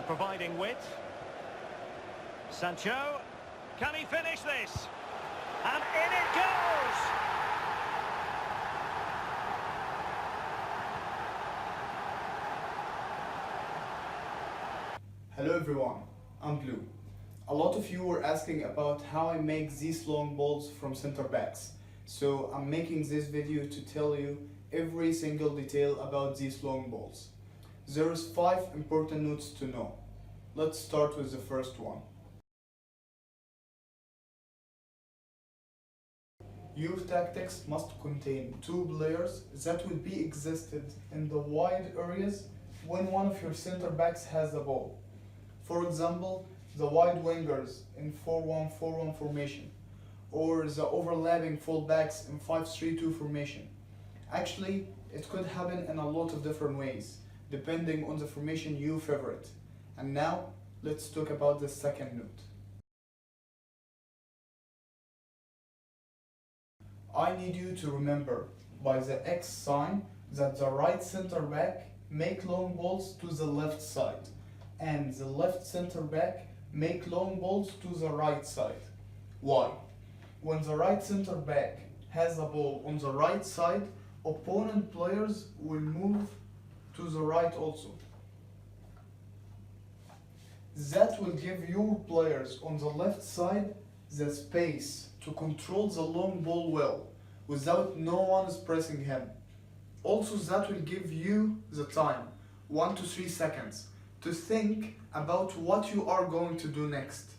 providing width. Sancho, can he finish this? And in it goes! Hello everyone, I'm Blue. A lot of you were asking about how I make these long balls from center backs. So I'm making this video to tell you every single detail about these long balls. There is 5 important notes to know. Let's start with the first one. Your tactics must contain 2 players that will be existed in the wide areas when one of your center backs has the ball. For example, the wide wingers in 4-1-4-1 formation, or the overlapping fullbacks in 5-3-2 formation. Actually, it could happen in a lot of different ways, depending on the formation you favorite. And now, let's talk about the second note. I need you to remember by the X sign that the right center back make long balls to the left side, and the left center back make long balls to the right side. Why? When the right center back has a ball on the right side, opponent players will move to the right also. That will give your players on the left side the space to control the long ball well, without no one is pressing him. Also, that will give you the time, 1 to 3 seconds, to think about what you are going to do next.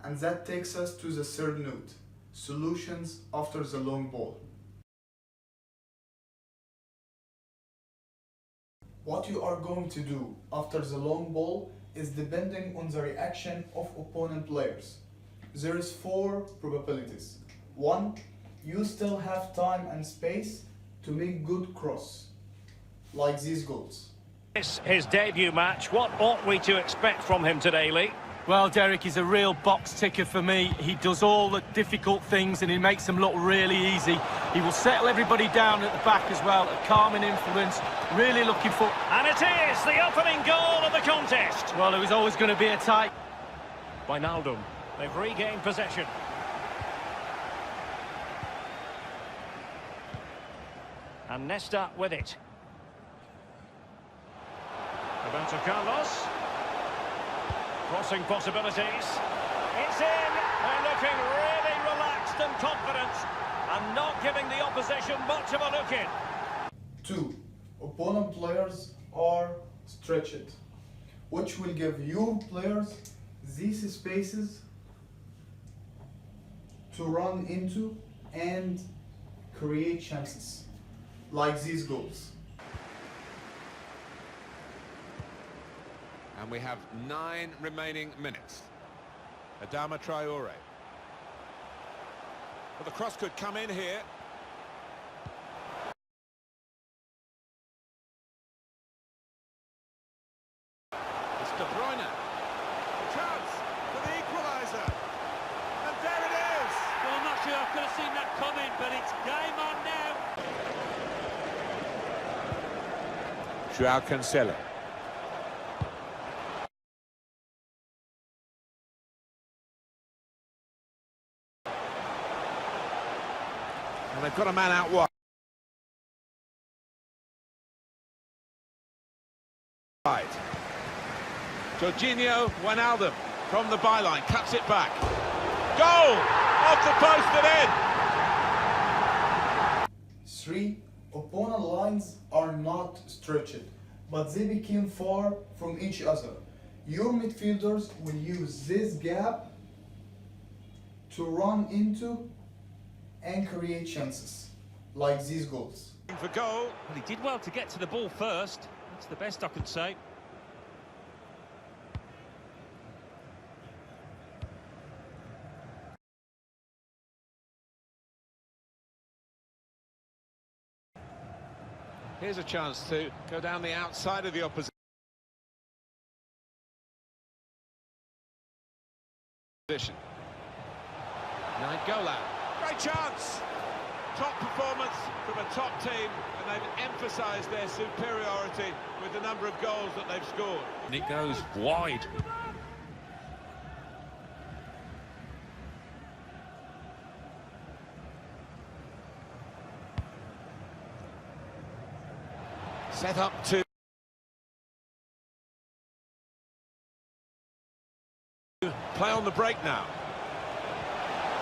And that takes us to the third note, solutions after the long ball. What you are going to do after the long ball is depending on the reaction of opponent players. There is 4 probabilities. 1, you still have time and space to make good cross, like these goals. It's his debut match. What ought we to expect from him today, Lee? Well, Derek, he's a real box ticker for me. He does all the difficult things and he makes them look really easy. He will settle everybody down at the back as well, a calming influence. Really looking for... And it is the opening goal of the contest. Well, it was always going to be a tight... Wijnaldum. They've regained possession. And Nesta with it. Roberto Carlos. Crossing possibilities. It's in. They're looking really relaxed and confident and not giving the opposition much of a look in. 2. Opponent players are stretched, which will give your players these spaces to run into and create chances, like these goals. And we have 9 remaining minutes. Adama Traore. Well, the cross could come in here. It's De Bruyne. A chance for the equaliser. And there it is! Well, I'm not sure I could have seen that coming, but it's game on now. Joao Cancelo. And they've got a man out wide. Jorginho Wijnaldum from the byline, cuts it back. Goal! Off the post and in! 3. Opponent lines are not stretched, but they became far from each other. Your midfielders will use this gap to run into and create chances, like these goals. For goal. Well, he did well to get to the ball first. That's the best I can say. Here's a chance to go down the outside of the opposition. Goal out. Great chance. Top performance from a top team, and they've emphasised their superiority with the number of goals that they've scored. And it goes wide. Set up to play on the break now.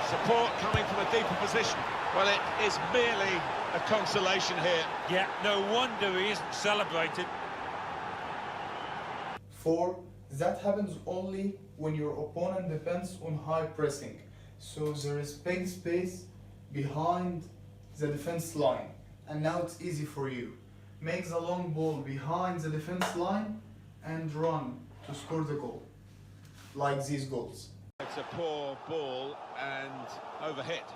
Support coming from a deeper position. Well, it is merely a consolation here. Yeah, no wonder he isn't celebrated. 4. That happens only when your opponent depends on high pressing. So there is big space behind the defense line. And now it's easy for you. Make the long ball behind the defense line and run to score the goal. Like these goals. It's a poor ball and overhit.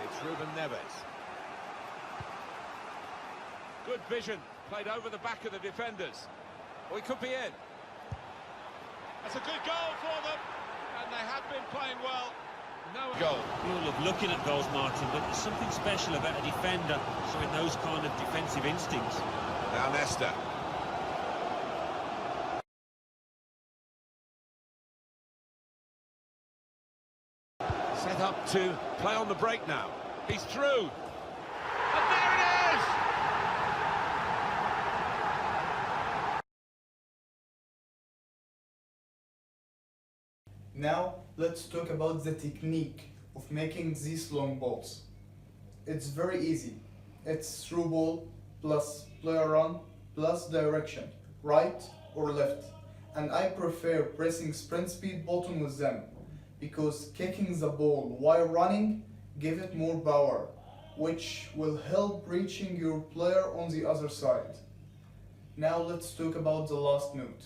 It's Ruben Neves. Good vision, played over the back of the defenders. Oh, he could be in. That's a good goal for them, and they have been playing well. No goal. We all love looking at goals, Martin, but there's something special about a defender showing those kind of defensive instincts. Now Nesta. Set up to play on the break now. He's through. And there it is! Now let's talk about the technique of making these long balls. It's very easy. It's through ball plus player run plus direction, right or left. And I prefer pressing sprint speed button with them because kicking the ball while running give it more power, which will help reaching your player on the other side. Now let's talk about the last note.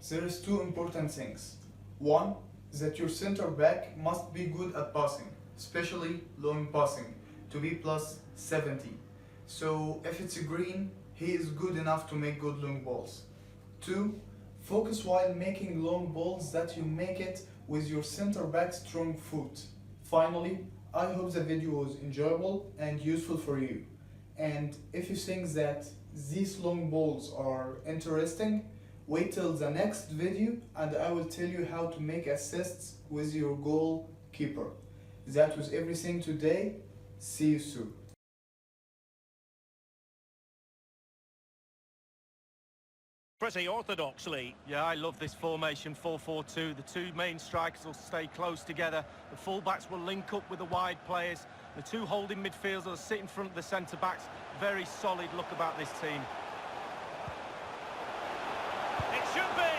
There is 2 important things. 1, that your center back must be good at passing, especially long passing, to be plus 70. So if it's a green, he is good enough to make good long balls. 2, focus while making long balls that you make it with your center back's strong foot. Finally, I hope the video was enjoyable and useful for you. And if you think that these long balls are interesting, wait till the next video and I will tell you how to make assists with your goalkeeper. That was everything today. See you soon. Pretty orthodoxly. Yeah, I love this formation, 4-4-2. The 2 main strikers will stay close together. The full-backs will link up with the wide players. The 2 holding midfielders will sit in front of the centre-backs. Very solid look about this team. It should be.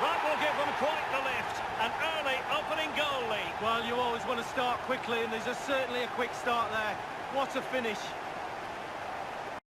That will give them quite the lift. An early opening goal lead. Well, you always want to start quickly, and there's certainly a quick start there. What a finish.